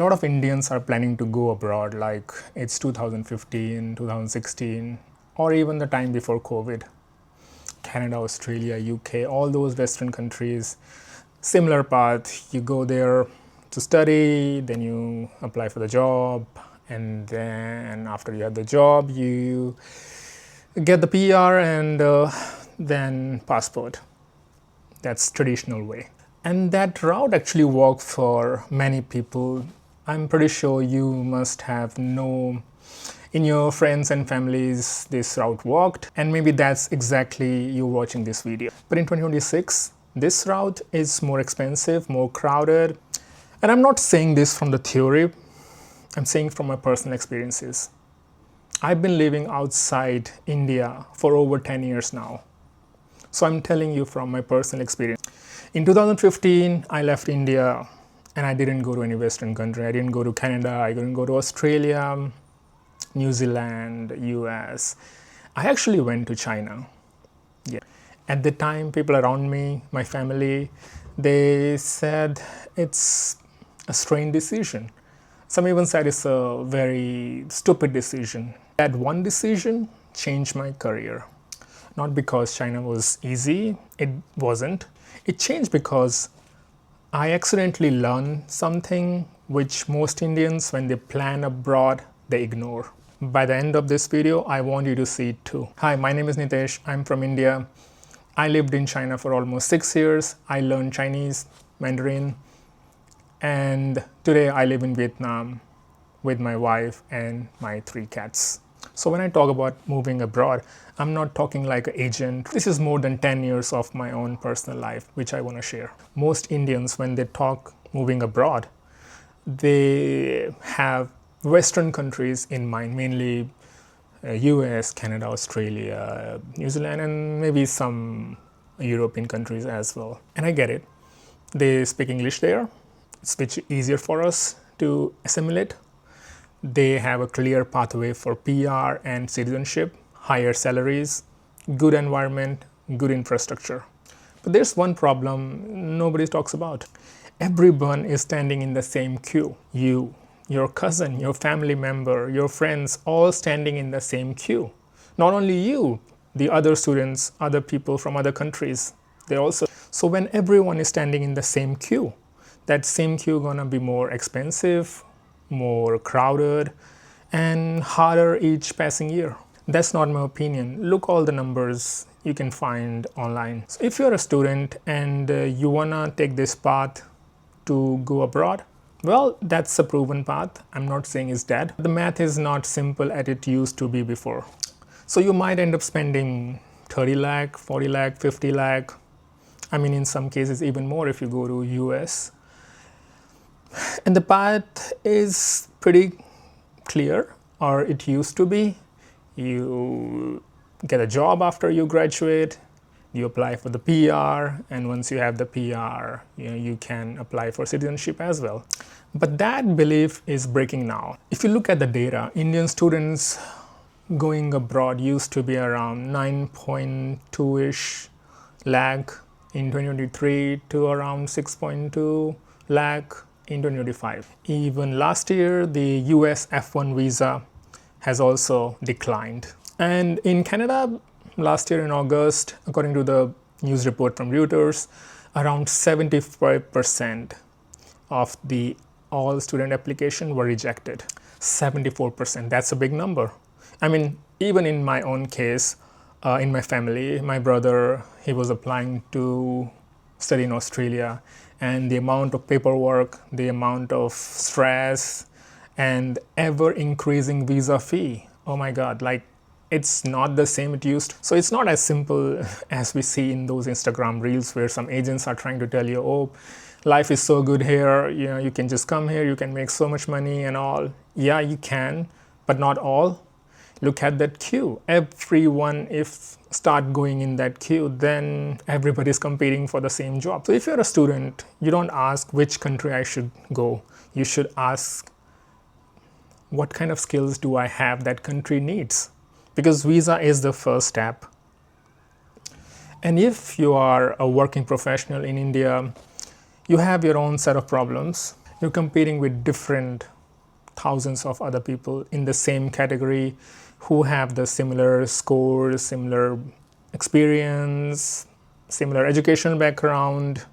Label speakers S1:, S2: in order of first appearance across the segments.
S1: A lot of Indians are planning to go abroad, like it's 2015, 2016, or even the time before COVID. Canada, Australia, UK, all those Western countries, similar path. You go there to study, then you apply for the job, and then after you have the job, you get the PR and then passport. That's traditional way. And that route actually worked for many people. I'm pretty sure you must have known in your friends and families this route worked, and maybe that's exactly you watching this video. But in 2026, this route is more expensive, more crowded. And I'm not saying this from the theory, I'm saying from my personal experiences. I've been living outside India for over 10 years now. So I'm telling you from my personal experience. In 2015, I left India and I didn't go to any Western country. I didn't go to Canada, I didn't go to Australia, New Zealand, US. I actually went to China. Yeah. At the time, people around me, my family, they said it's a strange decision. Some even said it's a very stupid decision. That one decision changed my career. Not because China was easy, it wasn't. It changed because I accidentally learned something which most Indians, when they plan abroad, they ignore. By the end of this video, I want you to see it too. Hi, my name is Nitesh. I'm from India. I lived in China for almost 6 years. I learned Chinese, Mandarin, and today I live in Vietnam with my wife and my 3 cats. So when I talk about moving abroad, I'm not talking like an agent. This is more than 10 years of my own personal life, which I want to share. Most Indians, when they talk moving abroad, they have Western countries in mind, mainly US, Canada, Australia, New Zealand, and maybe some European countries as well. And I get it. They speak English there. It's much easier for us to assimilate. They have a clear pathway for PR and citizenship, higher salaries, good environment, good infrastructure. But there's one problem nobody talks about. Everyone is standing in the same queue. You, your cousin, your family member, your friends, all standing in the same queue. Not only you, the other students, other people from other countries, they also. So when everyone is standing in the same queue, that same queue gonna be more expensive, more crowded, and harder each passing year. That's not my opinion. Look all the numbers you can find online. So if you're a student and you wanna take this path to go abroad, well, that's a proven path. I'm not saying it's dead. The math is not simple as it used to be before. So you might end up spending 30 lakh, 40 lakh, 50 lakh. I mean, in some cases even more if you go to US. And the path is pretty clear, or it used to be. You get a job after you graduate, you apply for the PR, and once you have the PR, you can apply for citizenship as well. But that belief is breaking now. If you look at the data, Indian students going abroad used to be around 9.2-ish lakh in 2023 to around 6.2 lakh in 2025. Even last year, the US F1 visa has also declined. And in Canada, last year in August, according to the news report from Reuters, around 75% of the all student application were rejected. 74%, that's a big number. I mean, even in my own case, in my family, my brother, he was applying to study in Australia, and the amount of paperwork, the amount of stress, and ever increasing visa fee. Oh my God, like it's not the same it used. So it's not as simple as we see in those Instagram reels where some agents are trying to tell you, oh, life is so good here, you can just come here, you can make so much money and all. Yeah, you can, but not all. Look at that queue. Everyone, if start going in that queue, then everybody's competing for the same job. So if you're a student, you don't ask which country I should go. You should ask, what kind of skills do I have that country needs? Because visa is the first step. And if you are a working professional in India, you have your own set of problems. You're competing with different thousands of other people in the same category who have the similar scores, similar experience, similar educational background,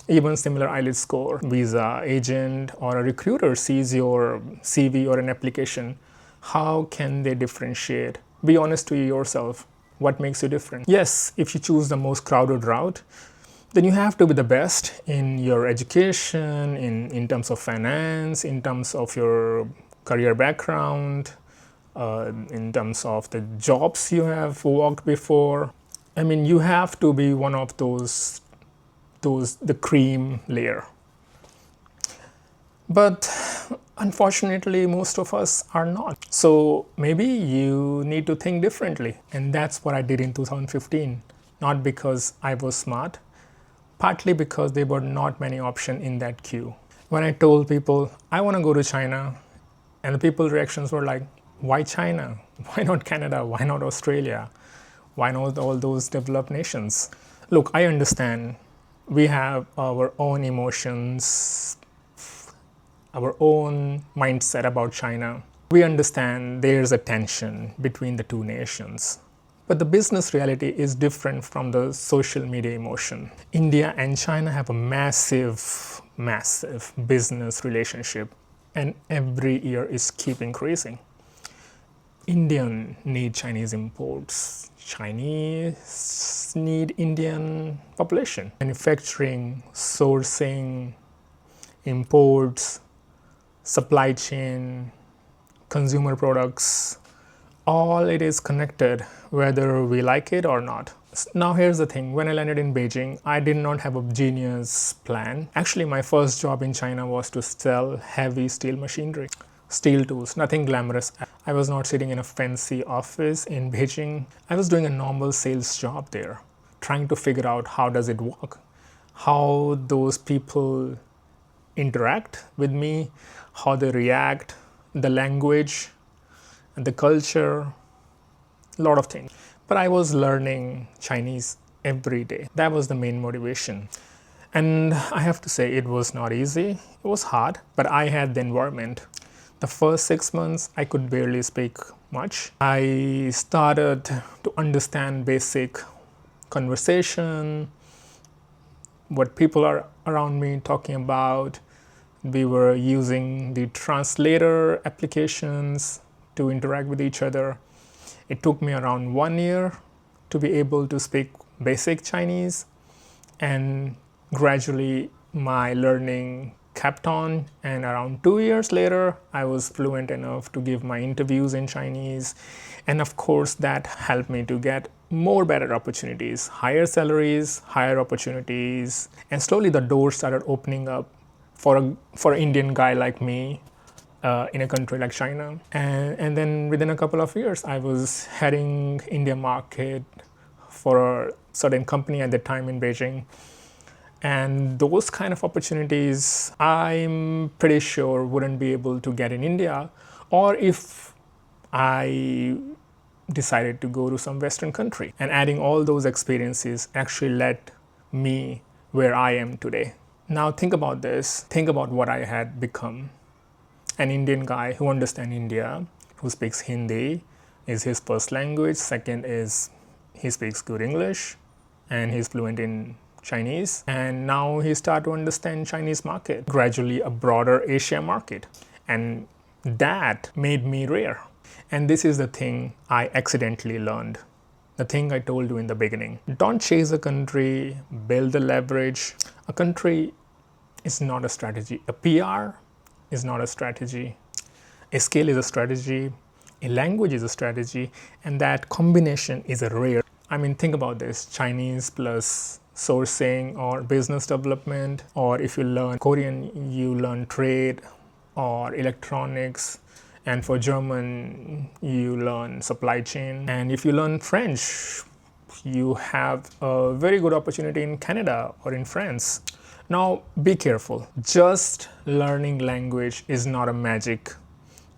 S1: even similar IELTS score. Visa agent or a recruiter sees your CV or an application. How can they differentiate? Be honest to yourself. What makes you different? Yes, if you choose the most crowded route, then you have to be the best in your education, in terms of finance, in terms of your career background, in terms of the jobs you have worked before. I mean, you have to be one of the cream layer. But unfortunately, most of us are not. So maybe you need to think differently. And that's what I did in 2015. Not because I was smart, partly because there were not many options in that queue. When I told people, I want to go to China, and the people's reactions were like, why China? Why not Canada? Why not Australia? Why not all those developed nations? Look, I understand we have our own emotions, our own mindset about China. We understand there's a tension between the two nations. But the business reality is different from the social media emotion. India and China have a massive, massive business relationship, and every year is keep increasing. Indian need Chinese imports. Chinese need Indian population. Manufacturing, sourcing, imports, supply chain, consumer products, all it is connected, whether we like it or not. Now here's the thing, when I landed in Beijing, I did not have a genius plan. Actually, my first job in China was to sell heavy steel machinery, steel tools, nothing glamorous. I was not sitting in a fancy office in Beijing. I was doing a normal sales job there, trying to figure out how does it work, how those people interact with me, how they react, the language, and the culture, a lot of things. But I was learning Chinese every day. That was the main motivation. And I have to say, it was not easy. It was hard, but I had the environment. The first 6 months, I could barely speak much. I started to understand basic conversation, what people are around me talking about. We were using the translator applications to interact with each other. It took me around 1 year to be able to speak basic Chinese, and gradually my learning kept on, and around 2 years later I was fluent enough to give my interviews in Chinese, and of course that helped me to get more better opportunities, higher salaries, higher opportunities, and slowly the doors started opening up for an Indian guy like me in a country like China. And then within a couple of years, I was heading India market for a certain company at the time in Beijing. And those kind of opportunities, I'm pretty sure wouldn't be able to get in India, or if I decided to go to some Western country. And adding all those experiences actually led me where I am today. Now think about this. Think about what I had become. An Indian guy who understands India, who speaks Hindi, is his first language. Second is he speaks good English, and he's fluent in Chinese. And now he started to understand Chinese market, gradually a broader Asia market. And that made me rare. And this is the thing I accidentally learned. The thing I told you in the beginning. Don't chase a country, build the leverage. A country is not a strategy. A PR is not a strategy. A skill is a strategy. A language is a strategy. And that combination is a rare. I mean, think about this. Chinese plus sourcing or business development, or if you learn Korean, you learn trade or electronics. And for German, you learn supply chain. And if you learn French, you have a very good opportunity in Canada or in France. Now, be careful. Just learning language is not a magic.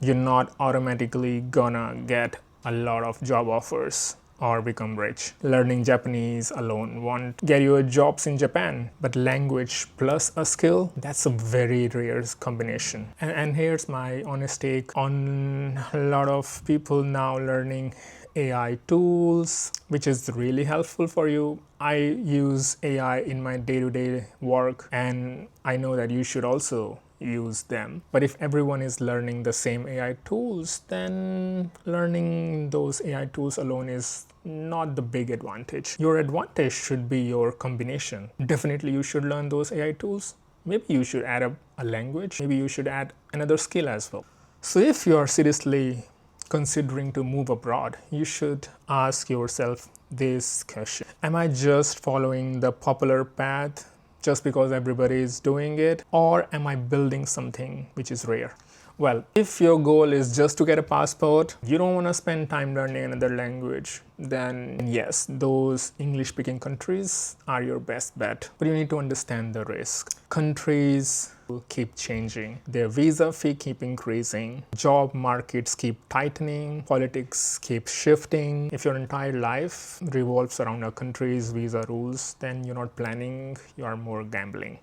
S1: You're not automatically gonna get a lot of job offers or become rich. Learning Japanese alone won't get you jobs in Japan, but language plus a skill, that's a very rare combination. And here's my honest take on a lot of people now learning AI tools, which is really helpful for you. I use AI in my day-to-day work, and I know that you should also use them. But if everyone is learning the same AI tools, then learning those AI tools alone is not the big advantage. Your advantage should be your combination. Definitely you should learn those AI tools. Maybe you should add a language. Maybe you should add another skill as well. So if you are seriously considering to move abroad, you should ask yourself this question: am I just following the popular path just because everybody is doing it, or am I building something which is rare? Well, if your goal is just to get a passport, you don't want to spend time learning another language, then yes, those English-speaking countries are your best bet. But you need to understand the risk. Countries will keep changing. Their visa fee keep increasing. Job markets keep tightening. Politics keep shifting. If your entire life revolves around a country's visa rules, then you're not planning, you are more gambling.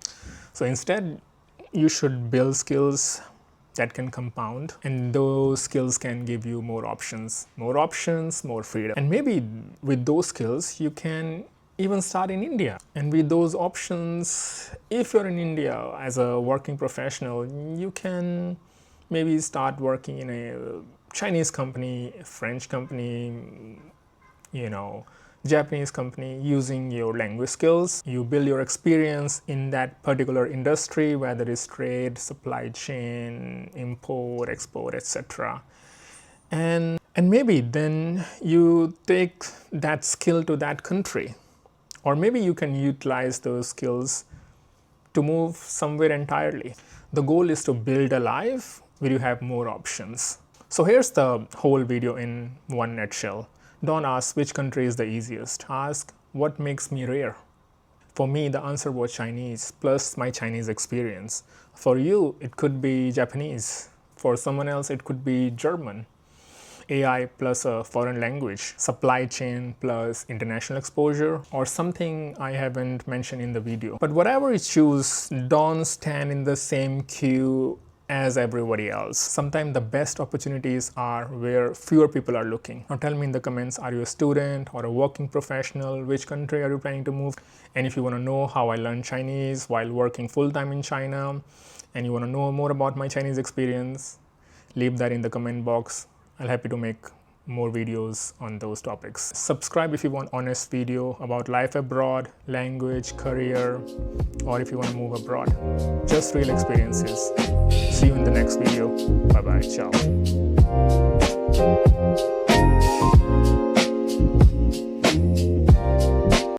S1: So instead, you should build skills that can compound, and those skills can give you more options, more freedom. And maybe with those skills, you can even start in India. And with those options, if you're in India as a working professional, you can maybe start working in a Chinese company, French company, Japanese company, using your language skills. You build your experience in that particular industry, whether it's trade, supply chain, import, export, etc. And maybe then you take that skill to that country. Or maybe you can utilize those skills to move somewhere entirely. The goal is to build a life where you have more options. So here's the whole video in one nutshell. Don't ask which country is the easiest. Ask what makes me rare. For me, the answer was Chinese plus my Chinese experience. For you, it could be Japanese. For someone else, it could be German. AI plus a foreign language. Supply chain plus international exposure, or something I haven't mentioned in the video. But whatever you choose, don't stand in the same queue as everybody else. Sometimes the best opportunities are where fewer people are looking. Now tell me in the comments, are you a student or a working professional? Which country are you planning to move? And if you want to know how I learned Chinese while working full-time in China, and you want to know more about my Chinese experience, leave that in the comment box. I'll happy to make more videos on those topics. Subscribe if you want honest video about life abroad, language, career, or if you want to move abroad. Just real experiences. See you in the next video. Bye bye. Ciao.